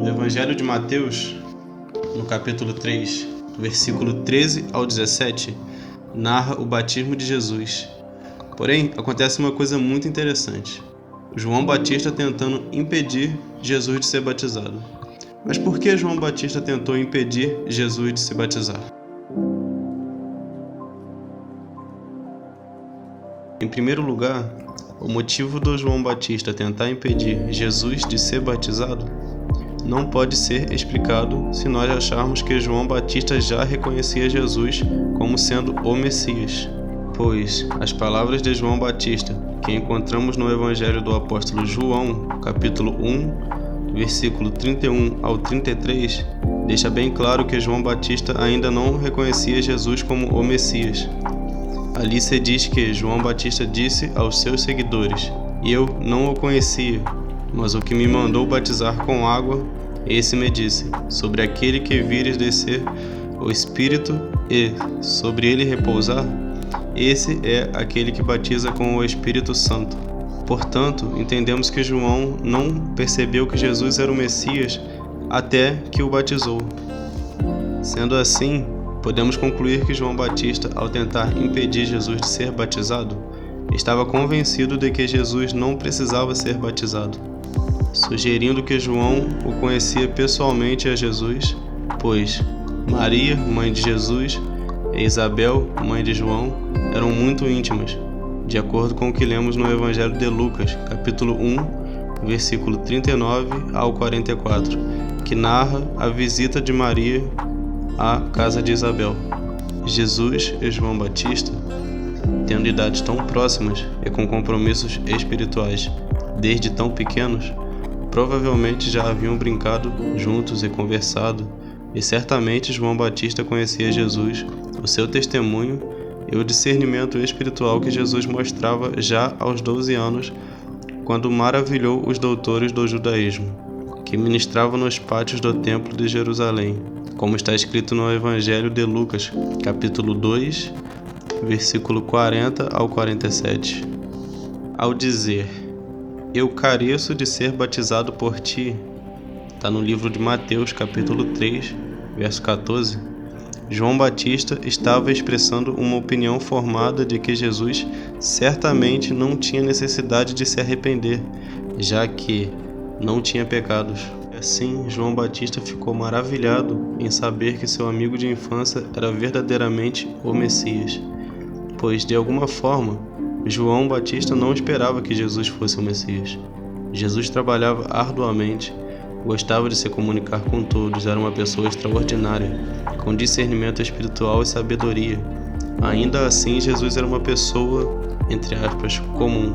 No Evangelho de Mateus, no capítulo 3, versículo 13 ao 17, narra o batismo de Jesus. Porém, acontece uma coisa muito interessante. João Batista tentando impedir Jesus de ser batizado. Mas por que João Batista tentou impedir Jesus de se batizar? Em primeiro lugar, o motivo do João Batista tentar impedir Jesus de ser batizado não pode ser explicado se nós acharmos que João Batista já reconhecia Jesus como sendo o Messias. Pois as palavras de João Batista, que encontramos no Evangelho do apóstolo João, capítulo 1, versículo 31 ao 33, deixa bem claro que João Batista ainda não reconhecia Jesus como o Messias. Ali se diz que João Batista disse aos seus seguidores: "Eu não o conhecia, mas o que me mandou batizar com água, esse me disse: sobre aquele que vires descer o Espírito e sobre ele repousar, esse é aquele que batiza com o Espírito Santo." Portanto, entendemos que João não percebeu que Jesus era o Messias até que o batizou. Sendo assim, podemos concluir que João Batista, ao tentar impedir Jesus de ser batizado, estava convencido de que Jesus não precisava ser batizado, sugerindo que João o conhecia pessoalmente a Jesus, pois Maria, mãe de Jesus, e Isabel, mãe de João, eram muito íntimas, de acordo com o que lemos no Evangelho de Lucas, capítulo 1, versículo 39 ao 44, que narra a visita de Maria à casa de Isabel. Jesus e João Batista, tendo idades tão próximas e com compromissos espirituais desde tão pequenos, provavelmente já haviam brincado juntos e conversado, e certamente João Batista conhecia Jesus, o seu testemunho e o discernimento espiritual que Jesus mostrava já aos 12 anos, quando maravilhou os doutores do judaísmo, que ministravam nos pátios do templo de Jerusalém, como está escrito no Evangelho de Lucas, capítulo 2, versículo 40 ao 47. Ao dizer: "Eu careço de ser batizado por ti", está no livro de Mateus, capítulo 3, verso 14, João Batista estava expressando uma opinião formada de que Jesus certamente não tinha necessidade de se arrepender, já que não tinha pecados. Assim, João Batista ficou maravilhado em saber que seu amigo de infância era verdadeiramente o Messias, pois, de alguma forma, João Batista não esperava que Jesus fosse o Messias. Jesus trabalhava arduamente, gostava de se comunicar com todos, era uma pessoa extraordinária, com discernimento espiritual e sabedoria. Ainda assim, Jesus era uma pessoa, entre aspas, comum.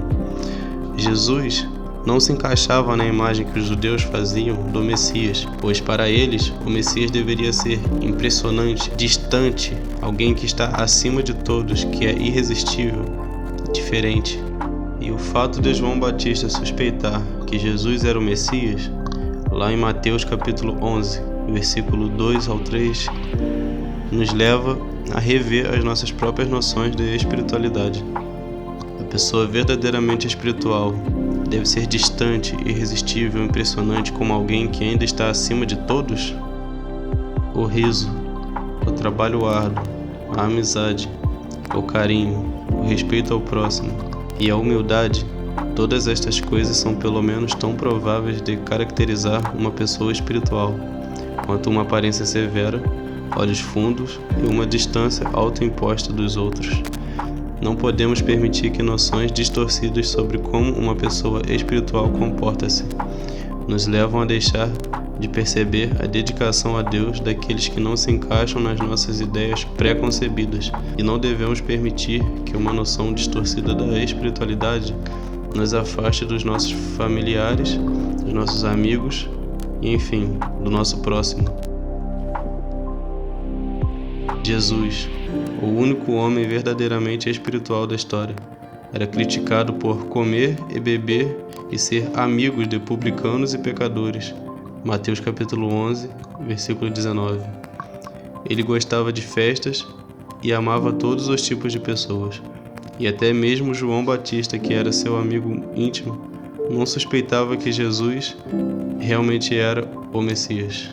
Jesus não se encaixava na imagem que os judeus faziam do Messias, pois para eles o Messias deveria ser impressionante, distante, alguém que está acima de todos, que é irresistível, diferente. E o fato de João Batista suspeitar que Jesus era o Messias, lá em Mateus capítulo 11, versículo 2 ao 3, nos leva a rever as nossas próprias noções de espiritualidade. A pessoa verdadeiramente espiritual deve ser distante, irresistível, impressionante como alguém que ainda está acima de todos? O riso, o trabalho árduo, a amizade, o carinho, o respeito ao próximo e a humildade, todas estas coisas são pelo menos tão prováveis de caracterizar uma pessoa espiritual, quanto uma aparência severa, olhos fundos e uma distância autoimposta dos outros. Não podemos permitir que noções distorcidas sobre como uma pessoa espiritual comporta-se nos levam a deixar de perceber a dedicação a Deus daqueles que não se encaixam nas nossas ideias pré-concebidas, e não devemos permitir que uma noção distorcida da espiritualidade nos afaste dos nossos familiares, dos nossos amigos e, enfim, do nosso próximo. Jesus, o único homem verdadeiramente espiritual da história, era criticado por comer e beber e ser amigos de publicanos e pecadores. Mateus capítulo 11, versículo 19. Ele gostava de festas e amava todos os tipos de pessoas. E até mesmo João Batista, que era seu amigo íntimo, não suspeitava que Jesus realmente era o Messias.